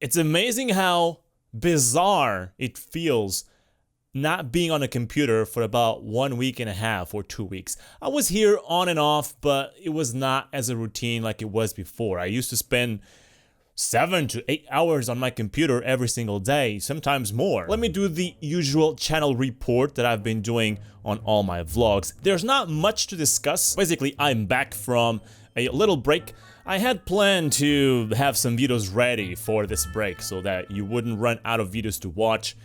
It's amazing how bizarre it feels not being on a computer for about 1 week and a half or 2 weeks. I was here on and off, but it was not as a routine like it was before. I used to spend 7 to 8 hours on my computer every single day, sometimes more. Let me do the usual channel report that I've been doing on all my vlogs. There's not much to discuss. Basically, I'm back from a little break. I had planned to have some videos ready for this break so that you wouldn't run out of videos to watch.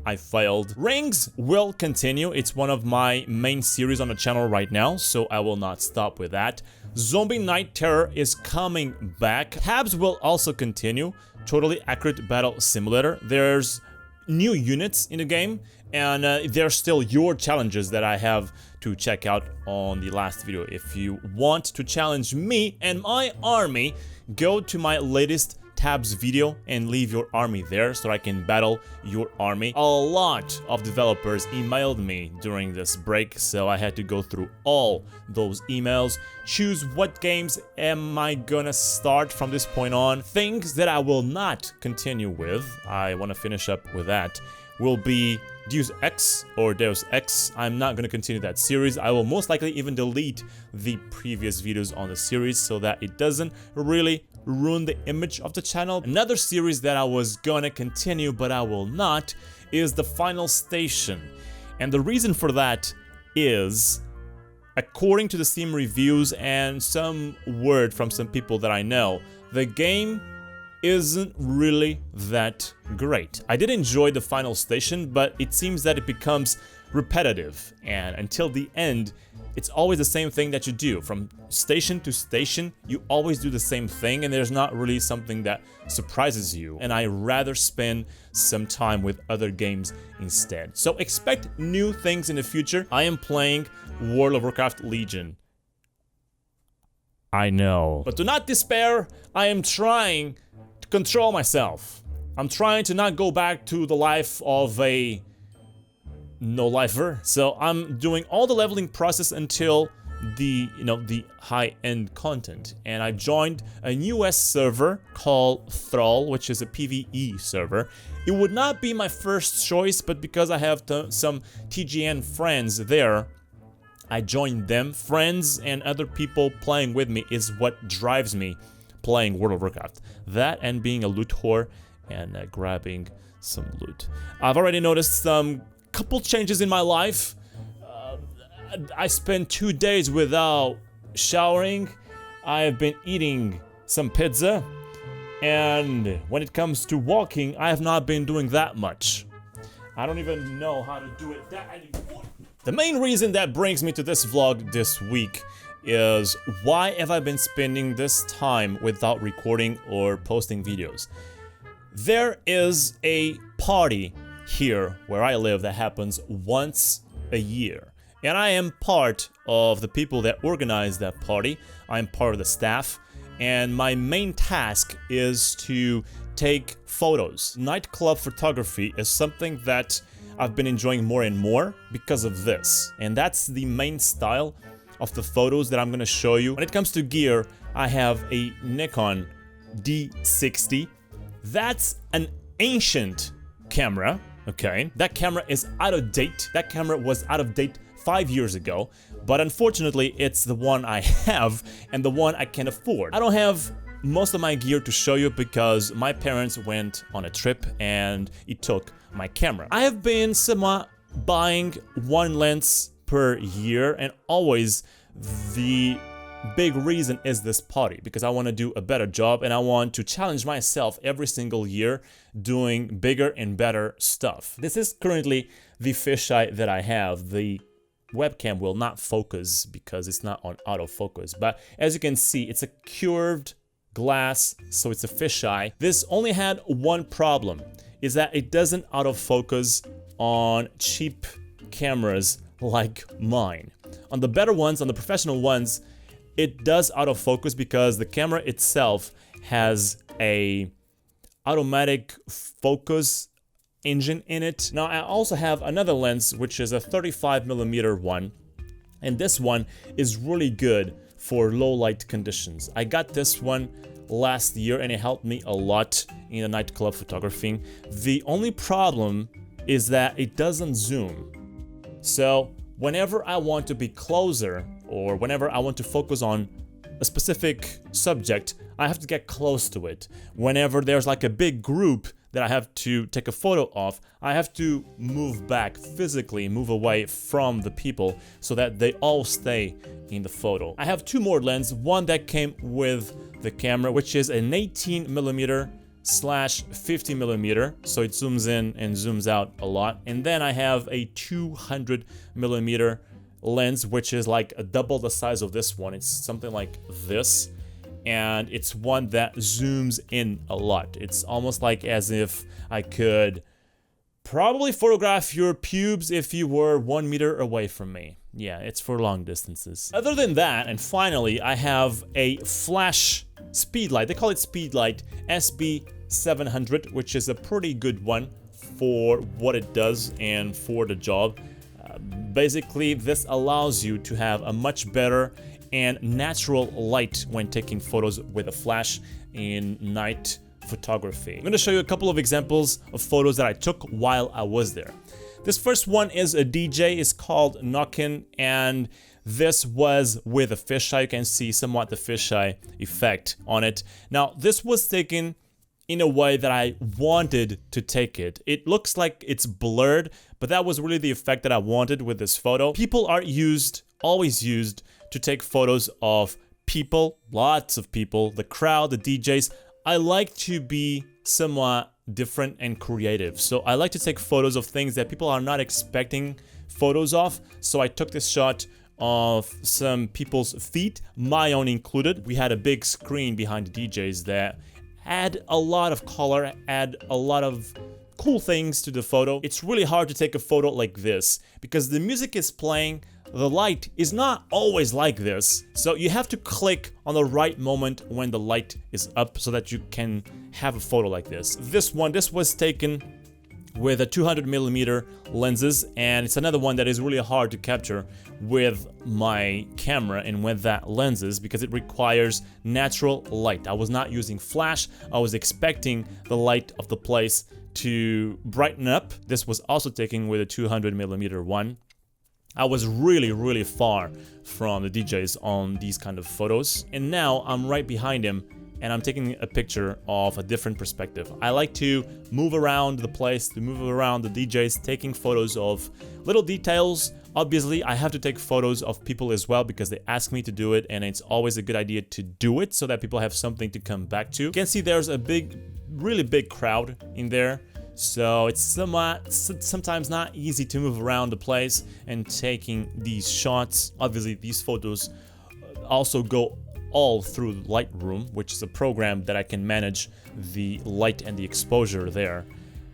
I failed. Rings will continue. It's one of my main series on the channel right now, so I will not stop with that. Zombie Night Terror is coming back. Tabs will also continue. Totally Accurate Battle Simulator. There's new units in the game, and there's still your challenges that I have to check out on the last video. If you want to challenge me and my army, go to my latest Tabs video and leave your army there so I can battle your army. A lot of developers emailed me during this break, so I had to go through all those emails, choose what games am I gonna start from this point on. Things that I will not continue with, I want to finish up with that, will be Deus Ex or Deus Ex. I'm not going to continue that series. I will most likely even delete the previous videos on the series so that it doesn't really ruin the image of the channel. Another series that I was gonna continue but I will not is The Final Station. And the reason for that is, according to the Steam reviews and some word from some people that I know, the game isn't really that great. I did enjoy The Final Station, but it seems that it becomes repetitive, and until the end, it's always the same thing that you do. From station to station, you always do the same thing, and there's not really something that surprises you. And I rather spend some time with other games instead. So expect new things in the future. I am playing World of Warcraft Legion. I know. But do not despair. I am trying to control myself. I'm trying to not go back to the life of a no-lifer. So I'm doing all the leveling process until the high-end content. And I joined a US server called Thrall, which is a PvE server. It would not be my first choice, but because I have some TGN friends there, I joined them. Friends and other people playing with me is what drives me playing World of Warcraft. That and being a loot whore and grabbing some loot. I've already noticed some couple changes in my life. I spent 2 days without showering. I've been eating some pizza, and when it comes to walking, I have not been doing that much. I don't even know how to do it that anymore. The main reason that brings me to this vlog this week is, why have I been spending this time without recording or posting videos? There is a party here where I live that happens once a year, and I am part of the people that organize that party. I am part of the staff, and my main task is to take photos. Nightclub photography is something that I've been enjoying more and more because of this, and that's the main style of the photos that I'm going to show you. When it comes to gear, I have a Nikon D60. That's an ancient camera. Okay, that camera is out of date. That camera was out of date 5 years ago, but unfortunately it's the one I have and the one I can afford. I don't have most of my gear to show you because my parents went on a trip and it took my camera. I have been somewhat buying one lens per year, and always the big reason is this party, because I want to do a better job and I want to challenge myself every single year doing bigger and better stuff. This is currently the fisheye that I have. The webcam will not focus because it's not on autofocus, but as you can see, it's a curved glass, so it's a fisheye. This only had one problem, is that it doesn't autofocus on cheap cameras like mine. On the better ones, on the professional ones, it does autofocus because the camera itself has a automatic focus engine in it. Now I also have another lens, which is a 35mm one, and this one is really good for low light conditions. I got this one last year and it helped me a lot in the nightclub photographing. The only problem is that it doesn't zoom. So whenever I want to be closer or whenever I want to focus on a specific subject, I have to get close to it. Whenever there's like a big group that I have to take a photo of, I have to move back physically, move away from the people so that they all stay in the photo. I have two more lenses, one that came with the camera, which is an 18mm/50mm, so it zooms in and zooms out a lot. And then I have a 200mm lens, which is like double the size of this one. It's something like this. And it's one that zooms in a lot. It's almost like as if I could probably photograph your pubes if you were 1 meter away from me. Yeah, it's for long distances. Other than that, and finally, I have a flash speedlight. They call it speedlight SB700, which is a pretty good one for what it does and for the job. Basically, this allows you to have a much better and natural light when taking photos with a flash in night photography. I'm going to show you a couple of examples of photos that I took while I was there. This first one is a DJ, it's called Knockin', and this was with a fisheye. You can see somewhat the fisheye effect on it. Now, this was taken in a way that I wanted to take it. It looks like it's blurred, but that was really the effect that I wanted with this photo. People are always used to take photos of people, lots of people, the crowd, the DJs. I like to be somewhat different and creative. So I like to take photos of things that people are not expecting photos of. So I took this shot of some people's feet, my own included. We had a big screen behind the DJs that add a lot of color, add a lot of cool things to the photo. It's really hard to take a photo like this because the music is playing. The light is not always like this, so you have to click on the right moment when the light is up so that you can have a photo like this. This was taken with a 200mm lenses, and it's another one that is really hard to capture with my camera and with that lenses because it requires natural light. I was not using flash, I was expecting the light of the place to brighten up. This was also taken with a 200mm one. I was really far from the DJs on these kind of photos, and now I'm right behind him and I'm taking a picture of a different perspective. I like to move around the place, to move around the DJs, taking photos of little details. Obviously, I have to take photos of people as well because they ask me to do it, and it's always a good idea to do it so that people have something to come back to. You can see there's a really big crowd in there. So it's sometimes not easy to move around the place and taking these shots. Obviously, these photos also go all through Lightroom, which is a program that I can manage the light and the exposure there.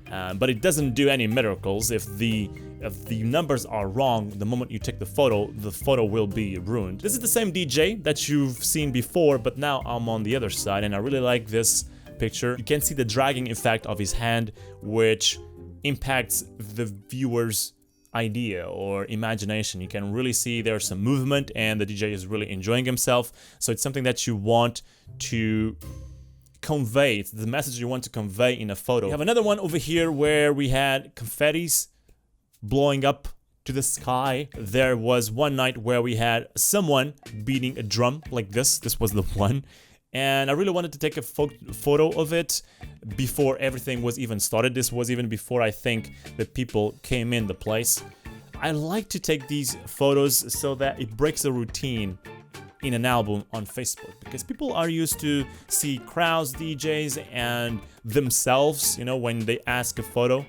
But it doesn't do any miracles. If the numbers are wrong the moment you take the photo will be ruined. This is the same DJ that you've seen before, but now I'm on the other side, and I really like this picture. You can see the dragging effect of his hand, which impacts the viewer's idea or imagination. You can really see there's some movement and the DJ is really enjoying himself. So it's something that you want to convey. It's the message you want to convey in a photo. We have another one over here where we had confettis blowing up to the sky. There was one night where we had someone beating a drum like this. This was the one. And I really wanted to take a photo of it before everything was even started. This was even before I think the people came in the place. I like to take these photos so that it breaks the routine in an album on Facebook, because people are used to see crowds, DJs, and themselves, you know, when they ask a photo.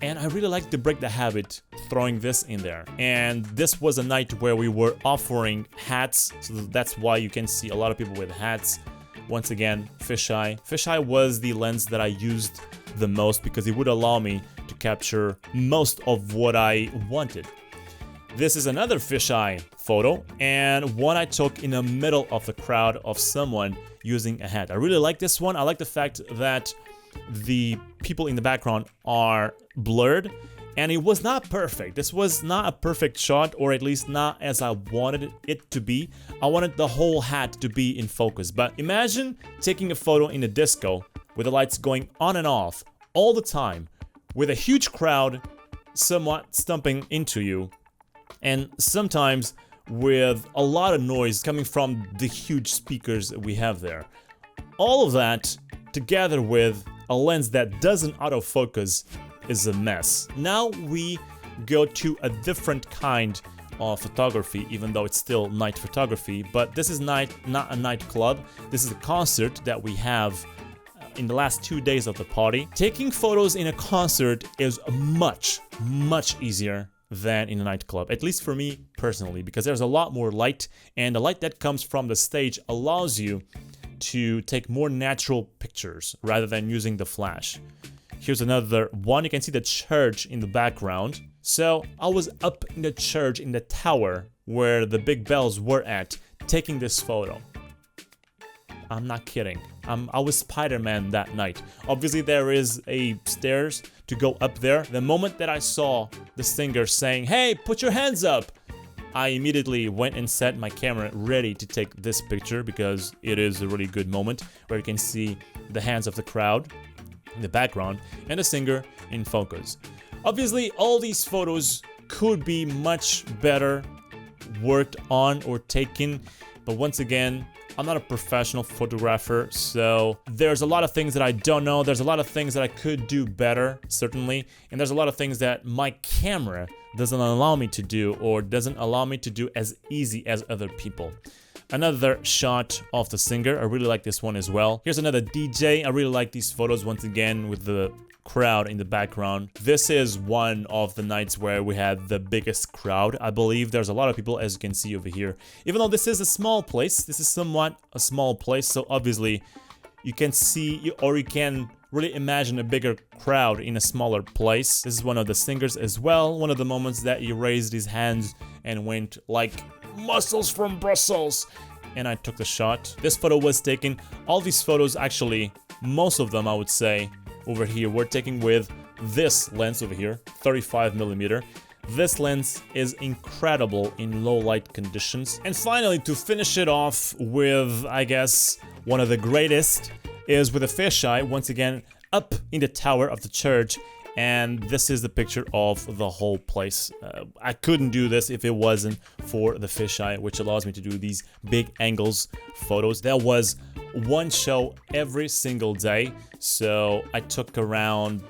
And I really like to break the habit throwing this in there. And this was a night where we were offering hats, so that's why you can see a lot of people with hats. Once again, fisheye. Fisheye was the lens that I used the most because it would allow me to capture most of what I wanted. This is another fisheye photo, and one I took in the middle of the crowd of someone using a hat. I really like this one. I like the fact that the people in the background are blurred And it was not perfect. This was not a perfect shot, or at least not as I wanted it to be. I wanted the whole hat to be in focus. But imagine taking a photo in a disco with the lights going on and off all the time, with a huge crowd somewhat stumping into you, and sometimes with a lot of noise coming from the huge speakers we have there. All of that together with a lens that doesn't autofocus is a mess. Now we go to a different kind of photography, even though it's still night photography, but this is not a nightclub. This is a concert that we have in the last 2 days of the party. Taking photos in a concert is much easier than in a nightclub, at least for me personally, because there's a lot more light, and the light that comes from the stage allows you to take more natural pictures rather than using the flash. Here's another one. You can see the church in the background. So I was up in the church, in the tower where the big bells were at, taking this photo. I'm not kidding. I was Spider-Man that night. Obviously there is a stairs to go up there. The moment that I saw the singer saying, "Hey, put your hands up," I immediately went and set my camera ready to take this picture, because it is a really good moment where you can see the hands of the crowd in the background and the singer in focus. Obviously, all these photos could be much better worked on or taken, but once again, I'm not a professional photographer, so there's a lot of things that I don't know. There's a lot of things that I could do better, certainly, and there's a lot of things that my camera doesn't allow me to do, or doesn't allow me to do as easy as other people. Another shot of the singer. I really like this one as well. Here's another DJ. I really like these photos once again with the crowd in the background. This is one of the nights where we had the biggest crowd. I believe there's a lot of people, as you can see over here. Even though this is a small place, this is somewhat a small place, so obviously you can see, or you can really imagine a bigger crowd in a smaller place. This is one of the singers as well. One of the moments that he raised his hands and went like "Muscles from Brussels," and I took the shot. This photo was taken, all these photos actually, most of them I would say, over here were taken with this lens over here, 35mm. This lens is incredible in low light conditions. And finally, to finish it off with, I guess, one of the greatest, is with a fisheye, once again, up in the tower of the church. And this is the picture of the whole place. I couldn't do this if it wasn't for the fisheye, which allows me to do these big angles photos. There was one show every single day, so I took around,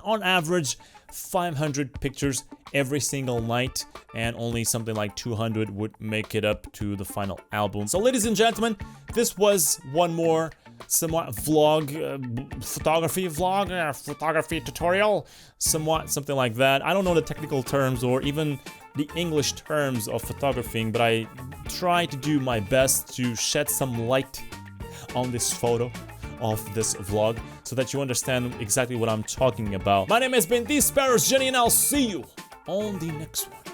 on average, 500 pictures every single night, and only something like 200 would make it up to the final album. So ladies and gentlemen, this was one more somewhat vlog, photography tutorial, somewhat something like that. I don't know the technical terms or even the English terms of photographing, but I try to do my best to shed some light on this photo of this vlog so that you understand exactly what I'm talking about. My name has been TheSparrowsJourney, and I'll see you on the next one.